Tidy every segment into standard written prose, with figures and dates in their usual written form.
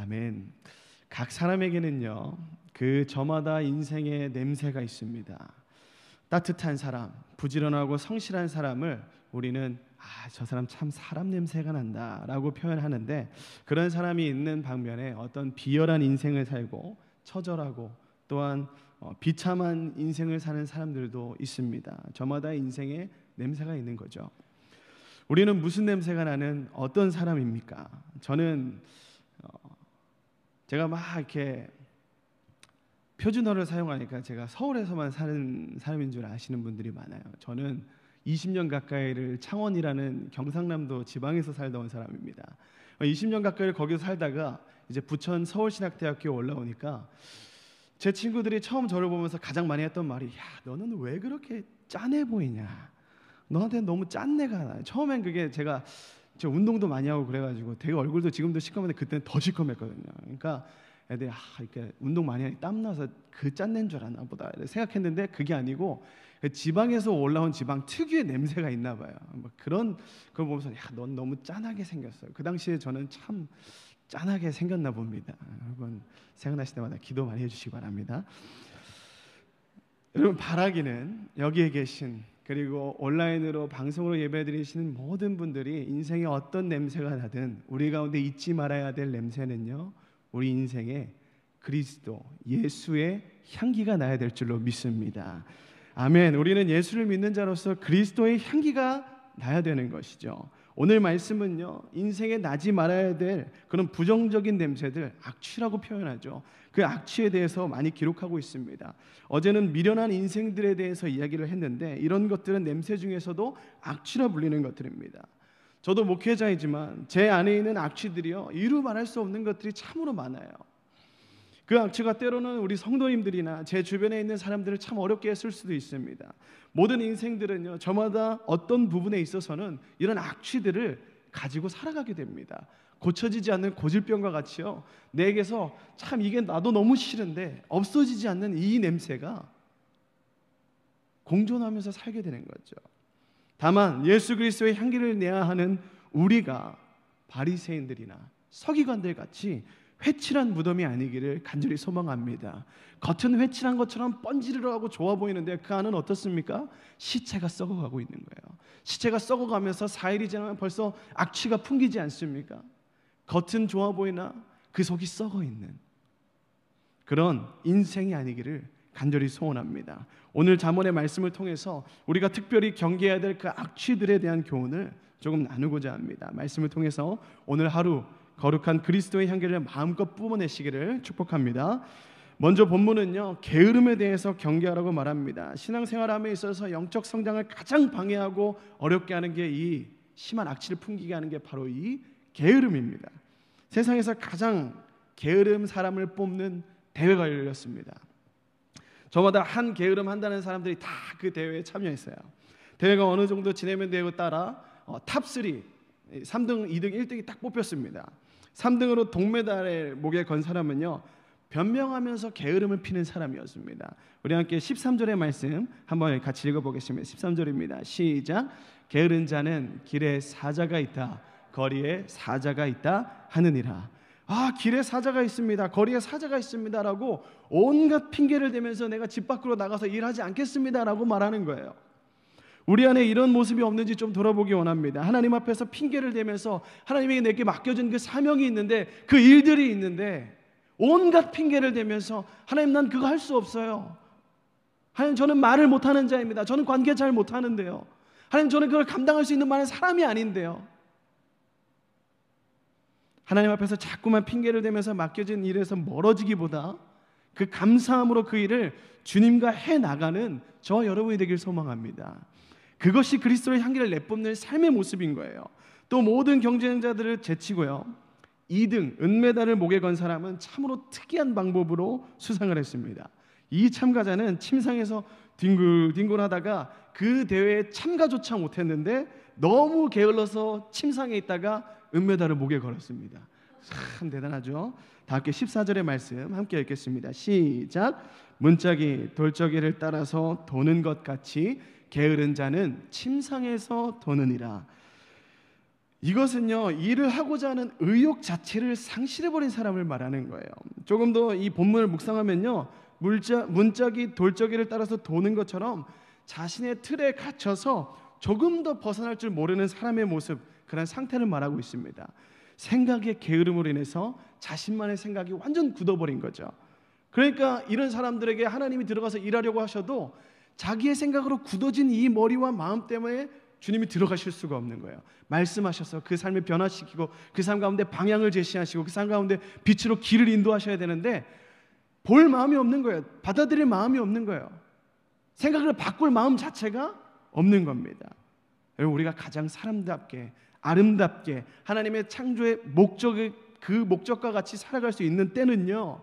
아멘. 각 사람에게는요, 그 저마다 인생의 냄새가 있습니다. 따뜻한 사람, 부지런하고 성실한 사람을 우리는 저 사람 참 사람 냄새가 난다 라고 표현하는데, 그런 사람이 있는 반면에 어떤 비열한 인생을 살고 처절하고 또한 비참한 인생을 사는 사람들도 있습니다. 저마다 인생에 냄새가 있는 거죠. 우리는 무슨 냄새가 나는 어떤 사람입니까? 저는 제가 막 이렇게 표준어를 사용하니까 제가 서울에서만 사는 사람인 줄 아시는 분들이 많아요. 저는 20년 가까이를 창원이라는 경상남도 지방에서 살다 온 사람입니다. 20년 가까이를 거기서 살다가 이제 부천 서울신학대학교에 올라오니까 제 친구들이 처음 저를 보면서 가장 많이 했던 말이, 야, 너는 왜 그렇게 짠해 보이냐, 너한테 너무 짠내가 나. 처음엔 그게 제가 운동도 많이 하고 그래가지고 되게 얼굴도 지금도 시커먼데 그때는 더 시커맸거든요. 그러니까 애들이 이렇게 운동 많이 하니 땀나서 그 짠내인 줄 아나 보다 생각했는데, 그게 아니고 지방에서 올라온 지방 특유의 냄새가 있나 봐요. 그런 걸 보면서, 야, 넌 너무 짠하게 생겼어요. 그 당시에 저는 참 짠하게 생겼나 봅니다. 여러분 생각나실 때마다 기도 많이 해주시기 바랍니다. 여러분, 바라기는 여기에 계신, 그리고 온라인으로 방송으로 예배드리시는 모든 분들이 인생에 어떤 냄새가 나든 우리 가운데 잊지 말아야 될 냄새는요, 우리 인생에 그리스도 예수의 향기가 나야 될 줄로 믿습니다. 아멘. 우리는 예수를 믿는 자로서 그리스도의 향기가 나야 되는 것이죠. 오늘 말씀은요, 인생에 나지 말아야 될 그런 부정적인 냄새들, 악취라고 표현하죠. 그 악취에 대해서 많이 기록하고 있습니다. 어제는 미련한 인생들에 대해서 이야기를 했는데, 이런 것들은 냄새 중에서도 악취라 불리는 것들입니다. 저도 목회자이지만 제 안에 있는 악취들이요, 이루 말할 수 없는 것들이 참으로 많아요. 그 악취가 때로는 우리 성도님들이나 제 주변에 있는 사람들을 참 어렵게 했을 수도 있습니다. 모든 인생들은요, 저마다 어떤 부분에 있어서는 이런 악취들을 가지고 살아가게 됩니다. 고쳐지지 않는 고질병과 같이요, 내게서 참 이게 나도 너무 싫은데 없어지지 않는 이 냄새가 공존하면서 살게 되는 거죠. 다만 예수 그리스도의 향기를 내야 하는 우리가 바리새인들이나 서기관들 같이 회칠한 무덤이 아니기를 간절히 소망합니다. 겉은 회칠한 것처럼 번지르르하고 좋아 보이는데 그 안은 어떻습니까? 시체가 썩어가고 있는 거예요. 시체가 썩어가면서 4일이 지나면 벌써 악취가 풍기지 않습니까? 겉은 좋아 보이나 그 속이 썩어 있는 그런 인생이 아니기를 간절히 소원합니다. 오늘 잠언의 말씀을 통해서 우리가 특별히 경계해야 될 그 악취들에 대한 교훈을 조금 나누고자 합니다. 말씀을 통해서 오늘 하루 거룩한 그리스도의 향기를 마음껏 뿜어내시기를 축복합니다. 먼저 본문은요, 게으름에 대해서 경계하라고 말합니다. 신앙생활함에 있어서 영적 성장을 가장 방해하고 어렵게 하는 게, 이 심한 악취를 풍기게 하는 게 바로 이 게으름입니다. 세상에서 가장 게으름 사람을 뽑는 대회가 열렸습니다. 저마다 한 게으름 한다는 사람들이 다 그 대회에 참여했어요. 대회가 어느 정도 진행된 대회에 따라 탑3, 3등, 2등, 1등이 딱 뽑혔습니다. 3등으로 동메달을 목에 건 사람은요, 변명하면서 게으름을 피는 사람이었습니다. 우리 함께 13절의 말씀 한번 같이 읽어보겠습니다. 13절입니다. 시작. 게으른 자는 길에 사자가 있다, 거리에 사자가 있다 하느니라. 길에 사자가 있습니다, 거리에 사자가 있습니다 라고 온갖 핑계를 대면서 내가 집 밖으로 나가서 일하지 않겠습니다 라고 말하는 거예요. 우리 안에 이런 모습이 없는지 좀 돌아보기 원합니다. 하나님 앞에서 핑계를 대면서 하나님에게 내게 맡겨진 그 사명이 있는데, 그 일들이 있는데 온갖 핑계를 대면서, 하나님 난 그거 할 수 없어요. 하나님 저는 말을 못하는 자입니다. 저는 관계 잘 못하는데요. 하나님 저는 그걸 감당할 수 있는 만한 사람이 아닌데요. 하나님 앞에서 자꾸만 핑계를 대면서 맡겨진 일에서 멀어지기보다 그 감사함으로 그 일을 주님과 해나가는 저와 여러분이 되길 소망합니다. 그것이 그리스도의 향기를 내뿜는 삶의 모습인 거예요. 또 모든 경쟁자들을 제치고요, 2등 은메달을 목에 건 사람은 참으로 특이한 방법으로 수상을 했습니다. 이 참가자는 침상에서 뒹굴뒹굴하다가 그 대회에 참가조차 못했는데 너무 게을러서 침상에 있다가 은메달을 목에 걸었습니다. 참 대단하죠. 다 함께 14절의 말씀 함께 읽겠습니다. 시작. 문짝이 돌적이를 따라서 도는 것 같이 게으른 자는 침상에서 도느니라. 이것은요, 일을 하고자 하는 의욕 자체를 상실해버린 사람을 말하는 거예요. 조금 더 이 본문을 묵상하면요, 문짝이 돌적이를 따라서 도는 것처럼 자신의 틀에 갇혀서 조금 더 벗어날 줄 모르는 사람의 모습, 그런 상태를 말하고 있습니다. 생각의 게으름으로 인해서 자신만의 생각이 완전 굳어버린 거죠. 그러니까 이런 사람들에게 하나님이 들어가서 일하려고 하셔도 자기의 생각으로 굳어진 이 머리와 마음 때문에 주님이 들어가실 수가 없는 거예요. 말씀하셔서 그 삶을 변화시키고 그 삶 가운데 방향을 제시하시고 그 삶 가운데 빛으로 길을 인도하셔야 되는데 볼 마음이 없는 거예요. 받아들일 마음이 없는 거예요. 생각을 바꿀 마음 자체가 없는 겁니다. 여러분, 우리가 가장 사람답게 아름답게 하나님의 창조의 목적의 그 목적과 같이 살아갈 수 있는 때는요,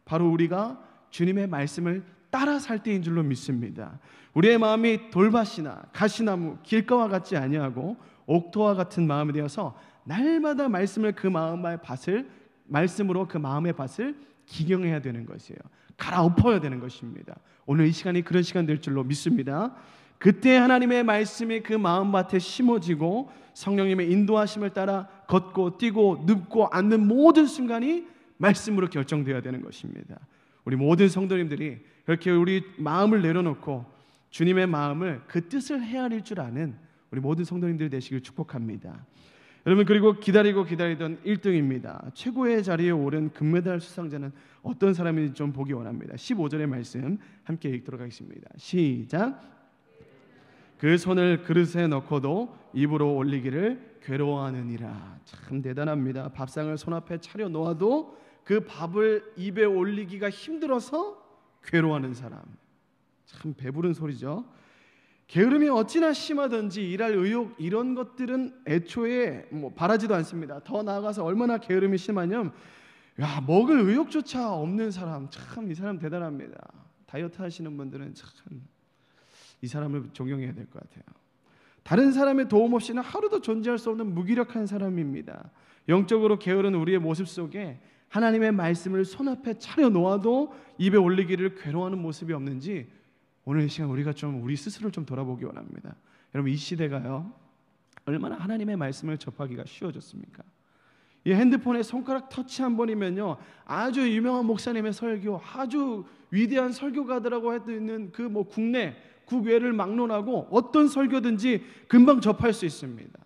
바로 우리가 주님의 말씀을 따라 살 때인 줄로 믿습니다. 우리의 마음이 돌밭이나 가시나무 길가와 같지 아니하고 옥토와 같은 마음이 되어서 날마다 말씀을 그 마음의 밭을 말씀으로 그 마음의 밭을 기경해야 되는 것이에요. 갈아엎어야 되는 것입니다. 오늘 이 시간이 그런 시간 될 줄로 믿습니다. 그때 하나님의 말씀이 그 마음밭에 심어지고 성령님의 인도하심을 따라 걷고 뛰고 눕고 앉는 모든 순간이 말씀으로 결정되어야 되는 것입니다. 우리 모든 성도님들이 그렇게 우리 마음을 내려놓고 주님의 마음을 그 뜻을 헤아릴 줄 아는 우리 모든 성도님들이 되시길 축복합니다. 여러분, 그리고 기다리던 1등입니다. 최고의 자리에 오른 금메달 수상자는 어떤 사람인지 좀 보기 원합니다. 15절의 말씀 함께 읽도록 하겠습니다. 시작. 그 손을 그릇에 넣고도 입으로 올리기를 괴로워하느니라. 참 대단합니다. 밥상을 손 앞에 차려 놓아도 그 밥을 입에 올리기가 힘들어서 괴로워하는 사람. 참 배부른 소리죠. 게으름이 어찌나 심하든지 일할 의욕 이런 것들은 애초에 바라지도 않습니다. 더 나아가서 얼마나 게으름이 심하냐면 먹을 의욕조차 없는 사람, 참 이 사람 대단합니다. 다이어트 하시는 분들은 참 이 사람을 존경해야 될 것 같아요. 다른 사람의 도움 없이는 하루도 존재할 수 없는 무기력한 사람입니다. 영적으로 게으른 우리의 모습 속에 하나님의 말씀을 손앞에 차려 놓아도 입에 올리기를 괴로워하는 모습이 없는지 오늘 이 시간 우리가 좀 우리 스스로를 좀 돌아보기 원합니다. 여러분, 이 시대가요 얼마나 하나님의 말씀을 접하기가 쉬워졌습니까? 이 핸드폰에 손가락 터치 한 번이면요 아주 유명한 목사님의 설교, 아주 위대한 설교가들하고 있는 그 국내 국외를 막론하고 어떤 설교든지 금방 접할 수 있습니다.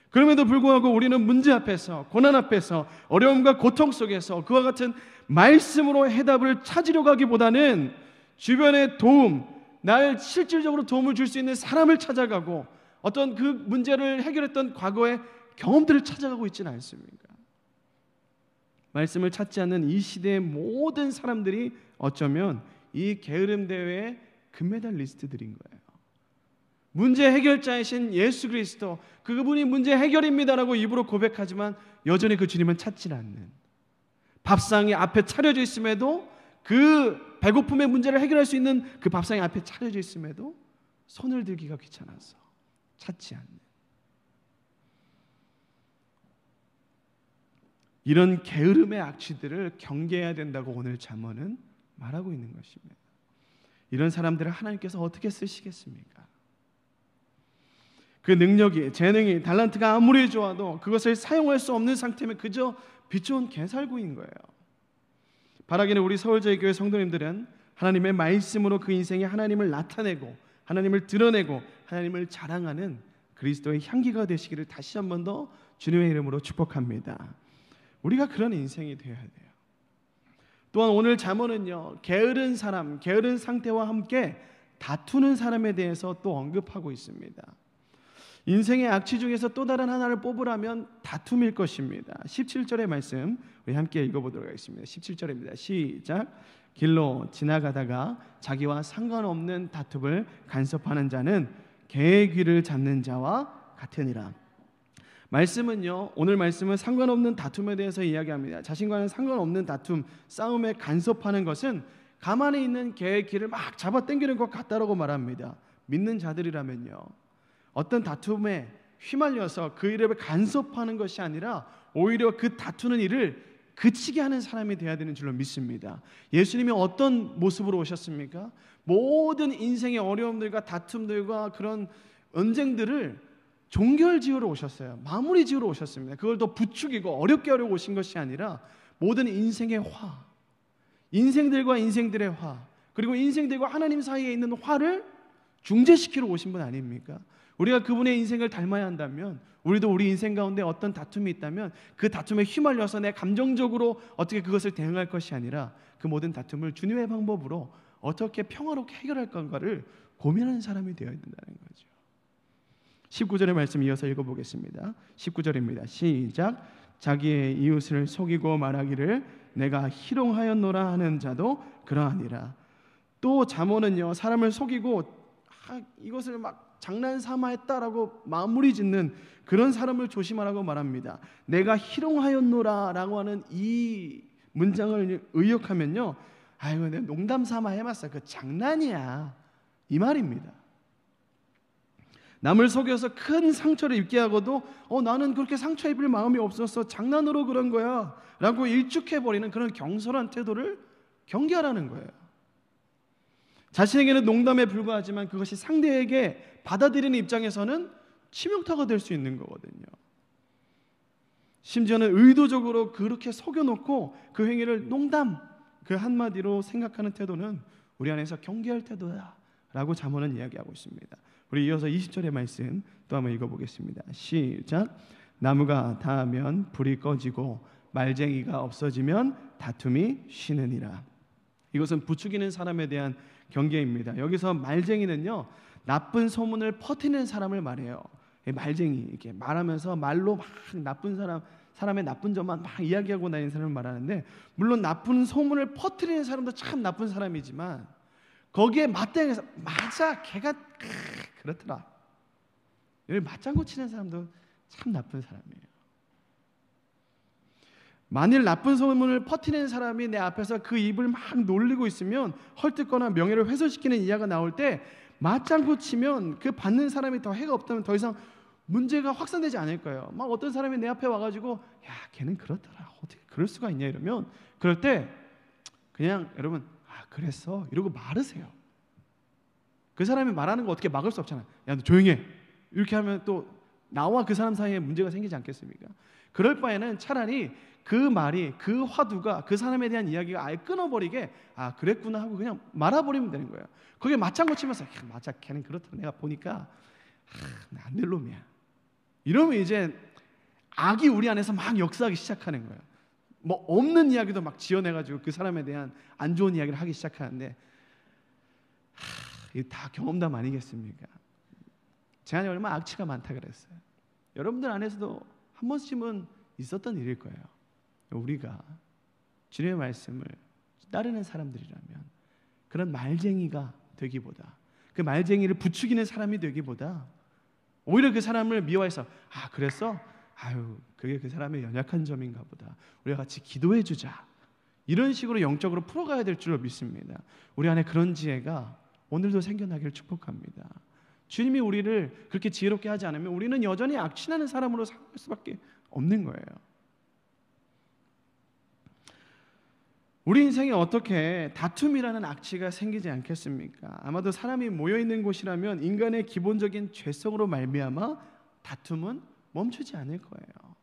그럼에도 불구하고 우리는 문제 앞에서, 고난 앞에서, 어려움과 고통 속에서 그와 같은 말씀으로 해답을 찾으려고 하기보다는 주변의 도움, 날 실질적으로 도움을 줄 수 있는 사람을 찾아가고 어떤 그 문제를 해결했던 과거의 경험들을 찾아가고 있지는 않습니까? 말씀을 찾지 않는 이 시대의 모든 사람들이 어쩌면 이 게으름 대회의 금메달리스트들인 거예요. 문제 해결자이신 예수 그리스도, 그분이 문제 해결입니다라고 입으로 고백하지만 여전히 그 주님은 찾지 않는, 밥상이 앞에 차려져 있음에도 그 배고픔의 문제를 해결할 수 있는 그 밥상이 앞에 차려져 있음에도 손을 들기가 귀찮아서 찾지 않는, 이런 게으름의 악취들을 경계해야 된다고 오늘 잠언은 말하고 있는 것입니다. 이런 사람들을 하나님께서 어떻게 쓰시겠습니까? 그 능력이, 재능이, 달란트가 아무리 좋아도 그것을 사용할 수 없는 상태면 그저 비춰온 개살구인 거예요. 바라기는 우리 서울제일교회 성도님들은 하나님의 말씀으로 그 인생에 하나님을 나타내고 하나님을 드러내고 하나님을 자랑하는 그리스도의 향기가 되시기를 다시 한 번 더 주님의 이름으로 축복합니다. 우리가 그런 인생이 되어야 돼요. 또한 오늘 잠언은요 게으른 사람, 게으른 상태와 함께 다투는 사람에 대해서 또 언급하고 있습니다. 인생의 악취 중에서 또 다른 하나를 뽑으라면 다툼일 것입니다. 17절의 말씀 우리 함께 읽어보도록 하겠습니다. 17절입니다. 시작. 길로 지나가다가 자기와 상관없는 다툼을 간섭하는 자는 개의 귀를 잡는 자와 같으니라. 말씀은요, 오늘 말씀은 상관없는 다툼에 대해서 이야기합니다. 자신과는 상관없는 다툼, 싸움에 간섭하는 것은 가만히 있는 개의 귀를 막 잡아당기는 것 같다라고 말합니다. 믿는 자들이라면요, 어떤 다툼에 휘말려서 그 일을 간섭하는 것이 아니라 오히려 그 다투는 일을 그치게 하는 사람이 되어야 되는 줄로 믿습니다. 예수님이 어떤 모습으로 오셨습니까? 모든 인생의 어려움들과 다툼들과 그런 언쟁들을 종결 지으러 오셨어요. 마무리 지으러 오셨습니다. 그걸 더 부추기고 어렵게 하려고 오신 것이 아니라 모든 인생의 화, 인생들과 인생들의 화, 그리고 인생들과 하나님 사이에 있는 화를 중재시키러 오신 분 아닙니까? 우리가 그분의 인생을 닮아야 한다면, 우리도 우리 인생 가운데 어떤 다툼이 있다면 그 다툼에 휘말려서 내 감정적으로 어떻게 그것을 대응할 것이 아니라 그 모든 다툼을 주님의 방법으로 어떻게 평화롭게 해결할 건가를 고민하는 사람이 되어야 된다는 거죠. 19절의 말씀 이어서 읽어보겠습니다. 19절입니다. 시작. 자기의 이웃을 속이고 말하기를 내가 희롱하였노라 하는 자도 그러하니라. 또 잠언은요, 사람을 속이고 이것을 막 장난삼아 했다라고 마무리 짓는 그런 사람을 조심하라고 말합니다. 내가 희롱하였노라 라고 하는 이 문장을 의역하면요, 아이고 내가 농담 삼아 해봤어, 그 장난이야, 이 말입니다. 남을 속여서 큰 상처를 입게 하고도 나는 그렇게 상처 입을 마음이 없었어, 장난으로 그런 거야 라고 일축해버리는 그런 경솔한 태도를 경계하라는 거예요. 자신에게는 농담에 불과하지만 그것이 상대에게 받아들이는 입장에서는 치명타가 될 수 있는 거거든요. 심지어는 의도적으로 그렇게 속여놓고 그 행위를 농담, 그 한마디로 생각하는 태도는 우리 안에서 경계할 태도다 라고 잠언은 이야기하고 있습니다. 우리 이어서 20절의 말씀 또 한번 읽어보겠습니다. 시작. 나무가 닿으면 불이 꺼지고 말쟁이가 없어지면 다툼이 쉬느니라. 이것은 부추기는 사람에 대한 경계입니다. 여기서 말쟁이는요, 나쁜 소문을 퍼뜨리는 사람을 말해요. 말쟁이, 이렇게 말하면서 말로 막 나쁜 사람의 나쁜 점만 막 이야기하고 다니는 사람을 말하는데, 물론 나쁜 소문을 퍼뜨리는 사람도 참 나쁜 사람이지만 거기에 맞대응해서 맞아, 걔가 그렇더라, 여기 맞장구 치는 사람도 참 나쁜 사람이에요. 만일 나쁜 소문을 퍼뜨리는 사람이 내 앞에서 그 입을 막 놀리고 있으면, 헐뜯거나 명예를 훼손시키는 이야기가 나올 때 맞장구 치면 그 받는 사람이 더 해가 없다면 더 이상 문제가 확산되지 않을 거예요. 막 어떤 사람이 내 앞에 와가지고 야, 걔는 그렇더라, 어떻게 그럴 수가 있냐 이러면, 그럴 때 그냥 여러분 그랬어 이러고 말으세요. 그 사람이 말하는 거 어떻게 막을 수 없잖아요. 야, 너 조용히 해, 이렇게 하면 또 나와 그 사람 사이에 문제가 생기지 않겠습니까? 그럴 바에는 차라리 그 말이, 그 화두가, 그 사람에 대한 이야기가 아예 끊어버리게, 그랬구나 하고 그냥 말아버리면 되는 거예요. 거기에 맞장구 치면서 맞아, 걔는 그렇더라, 내가 보니까 안 될 놈이야, 이러면 이제 악이 우리 안에서 막 역사하기 시작하는 거예요. 뭐 없는 이야기도 막 지어내가지고 그 사람에 대한 안 좋은 이야기를 하기 시작하는데, 이게 다 경험담 아니겠습니까? 제 안에 얼마나 악취가 많다 그랬어요. 여러분들 안에서도 한 번쯤은 있었던 일일 거예요. 우리가 주님의 말씀을 따르는 사람들이라면 그런 말쟁이가 되기보다, 그 말쟁이를 부추기는 사람이 되기보다 오히려 그 사람을 미워해서 그랬어? 그게 그 사람의 연약한 점인가 보다, 우리가 같이 기도해 주자, 이런 식으로 영적으로 풀어가야 될 줄로 믿습니다. 우리 안에 그런 지혜가 오늘도 생겨나기를 축복합니다. 주님이 우리를 그렇게 지혜롭게 하지 않으면 우리는 여전히 악취나는 사람으로 살 수밖에 없는 거예요. 우리 인생에 어떻게 다툼이라는 악취가 생기지 않겠습니까? 아마도 사람이 모여있는 곳이라면 인간의 기본적인 죄성으로 말미암아 다툼은 멈추지 않을 거예요.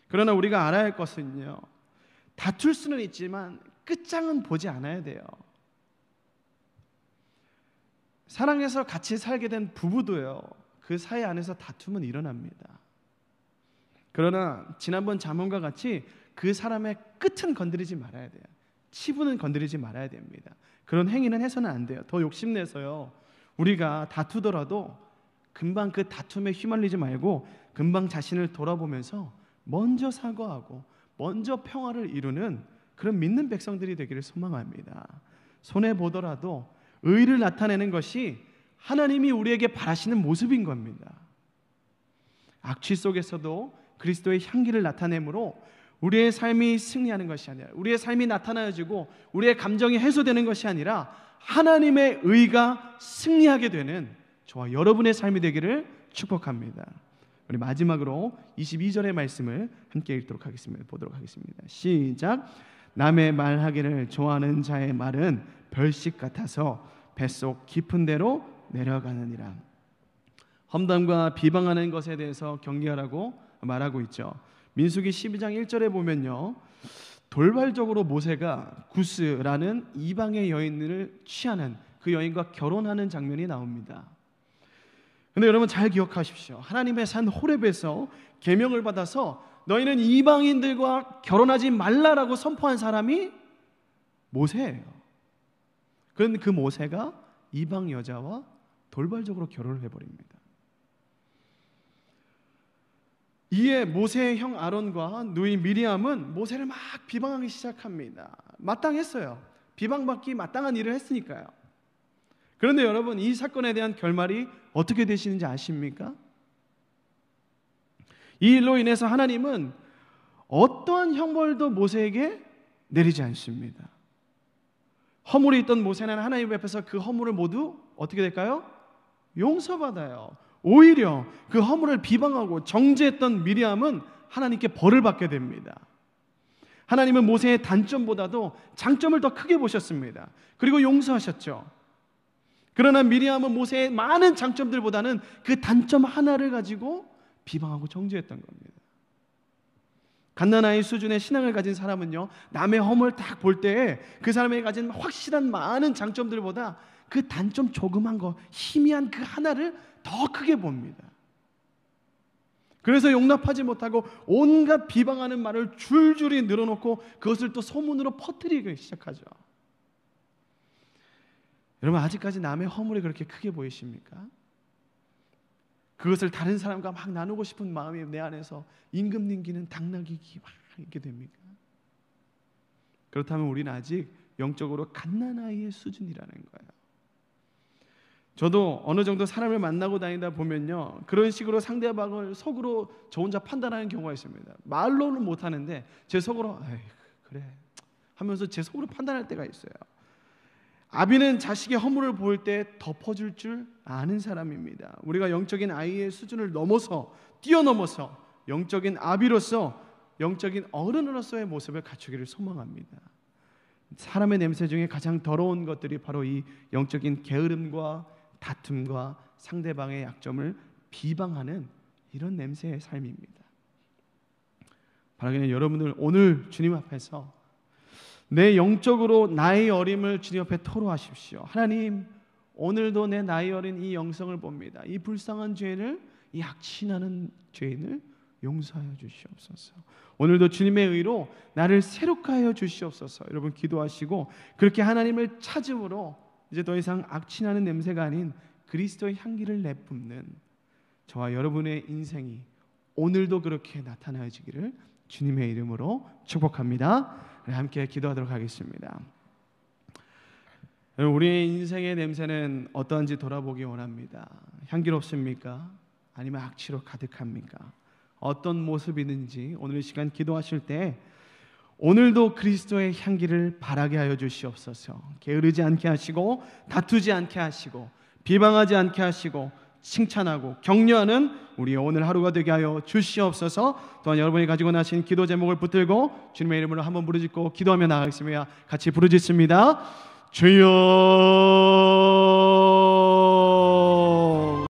그러나 우리가 알아야 할 것은요, 다툴 수는 있지만 끝장은 보지 않아야 돼요. 사랑해서 같이 살게 된 부부도요, 그 사이 안에서 다툼은 일어납니다. 그러나 지난번 잠언과 같이 그 사람의 끝은 건드리지 말아야 돼요. 치부는 건드리지 말아야 됩니다. 그런 행위는 해서는 안 돼요. 더 욕심내서요, 우리가 다투더라도 금방 그 다툼에 휘말리지 말고 금방 자신을 돌아보면서 먼저 사과하고 먼저 평화를 이루는 그런 믿는 백성들이 되기를 소망합니다. 손해보더라도 의를 나타내는 것이 하나님이 우리에게 바라시는 모습인 겁니다. 악취 속에서도 그리스도의 향기를 나타내므로 우리의 삶이 승리하는 것이 아니라, 우리의 삶이 나타나지고 우리의 감정이 해소되는 것이 아니라 하나님의 의가 승리하게 되는 저와 여러분의 삶이 되기를 축복합니다. 우리 마지막으로 22절의 말씀을 함께 읽도록 하겠습니다. 보도록 하겠습니다. 시작. 남의 말하기를 좋아하는 자의 말은 별식 같아서 뱃속 깊은 데로 내려가느니라. 험담과 비방하는 것에 대해서 경계하라고 말하고 있죠. 민수기 12장 1절에 보면요, 돌발적으로 모세가 구스라는 이방의 여인을 취하는 그 여인과 결혼하는 장면이 나옵니다. 근데 여러분 잘 기억하십시오. 하나님의 산 호렙에서 계명을 받아서 너희는 이방인들과 결혼하지 말라라고 선포한 사람이 모세예요. 그런데 그 모세가 이방 여자와 돌발적으로 결혼을 해버립니다. 이에 모세의 형 아론과 누이 미리암은 모세를 막 비방하기 시작합니다. 마땅했어요. 비방받기 마땅한 일을 했으니까요. 그런데 여러분, 이 사건에 대한 결말이 어떻게 되시는지 아십니까? 이 일로 인해서 하나님은 어떠한 형벌도 모세에게 내리지 않습니다. 허물이 있던 모세는 하나님 앞에서 그 허물을 모두 어떻게 될까요? 용서받아요. 오히려 그 허물을 비방하고 정죄했던 미리암은 하나님께 벌을 받게 됩니다. 하나님은 모세의 단점보다도 장점을 더 크게 보셨습니다. 그리고 용서하셨죠. 그러나 미리암은 모세의 많은 장점들보다는 그 단점 하나를 가지고 비방하고 정죄했던 겁니다. 갓난아이 수준의 신앙을 가진 사람은요, 남의 허물을 딱 볼 때에 그 사람이 가진 확실한 많은 장점들보다 그 단점 조그만 거, 희미한 그 하나를 더 크게 봅니다. 그래서 용납하지 못하고 온갖 비방하는 말을 줄줄이 늘어놓고 그것을 또 소문으로 퍼뜨리기 시작하죠. 여러분, 아직까지 남의 허물이 그렇게 크게 보이십니까? 그것을 다른 사람과 막 나누고 싶은 마음이 내 안에서 임금 님기는 당나귀기 막 이렇게 됩니까? 그렇다면 우리는 아직 영적으로 갓난아이의 수준이라는 거예요. 저도 어느 정도 사람을 만나고 다니다 보면요, 그런 식으로 상대방을 속으로 저 혼자 판단하는 경우가 있습니다. 말로는 못하는데 제 속으로 그래 하면서 제 속으로 판단할 때가 있어요. 아비는 자식의 허물을 보일 때 덮어줄 줄 아는 사람입니다. 우리가 영적인 아이의 수준을 뛰어넘어서 영적인 아비로서, 영적인 어른으로서의 모습을 갖추기를 소망합니다. 사람의 냄새 중에 가장 더러운 것들이 바로 이 영적인 게으름과 다툼과 상대방의 약점을 비방하는 이런 냄새의 삶입니다. 바라기는 여러분들 오늘 주님 앞에서 내 영적으로 나의 어림을 주님 앞에 토로하십시오. 하나님, 오늘도 내 나이 어린 이 영성을 봅니다. 이 불쌍한 죄를, 이 악취나는 죄인을 용서하여 주시옵소서. 오늘도 주님의 의로 나를 새롭게 하여 주시옵소서. 여러분 기도하시고 그렇게 하나님을 찾음으로 이제 더 이상 악취나는 냄새가 아닌 그리스도의 향기를 내뿜는 저와 여러분의 인생이 오늘도 그렇게 나타나지기를 주님의 이름으로 축복합니다. 함께 기도하도록 하겠습니다. 우리의 인생의 냄새는 어떠한지 돌아보기 원합니다. 향기롭습니까? 아니면 악취로 가득합니까? 어떤 모습이든지 오늘 이 시간 기도하실 때 오늘도 그리스도의 향기를 바라게 하여 주시옵소서. 게으르지 않게 하시고 다투지 않게 하시고 비방하지 않게 하시고 칭찬하고 격려하는 우리의 오늘 하루가 되게 하여 주시옵소서. 또한 여러분이 가지고 나신 기도 제목을 붙들고 주님의 이름으로 한번 부르짖고 기도하며 나가겠습니다. 같이 부르짖습니다. 주여